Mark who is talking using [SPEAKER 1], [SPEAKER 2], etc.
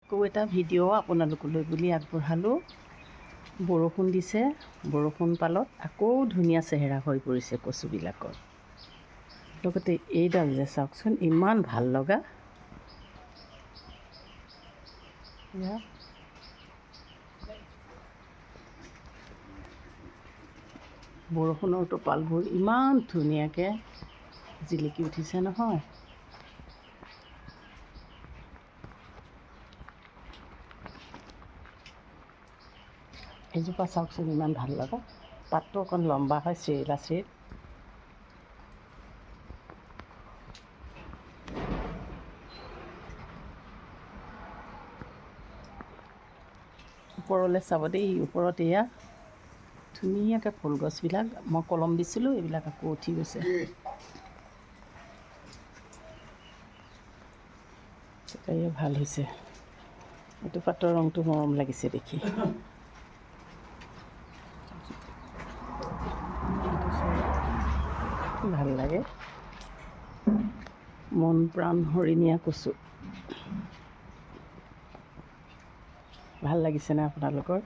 [SPEAKER 1] আকৌ এটা ভিডিঅ' আপোনালোকলৈ বুলি আগবঢ়ালোঁ। বৰষুণ দিছে, বৰষুণ পালত আকৌ ধুনীয়া চেহেৰা হৈ পৰিছে কচুবিলাকৰ। লগতে এইডাল যে চাওকচোন, ইমান ভাল লগা। বৰষুণৰ টোপালবোৰ ইমান ধুনীয়াকৈ জিলিকি উঠিছে নহয়। এজোপা চাওকচোন, ইমান ভাল লগা। পাতটো অকণ লম্বা হয়, চিৰিলা চিৰিল। ওপৰলৈ চাব দেই, ওপৰত এয়া ধুনীয়াকৈ ফুলগছবিলাক মই কলম দিছিলোঁ, এইবিলাক আকৌ উঠি গৈছে। এয়া ভাল হৈছে। এইটো পাতৰ ৰংটো মৰম লাগিছে দেখি। ভাল লাগে। মন প্ৰাণ হৰিণীয়া কচু। ভাল লাগিছেনে আপোনালোকৰ?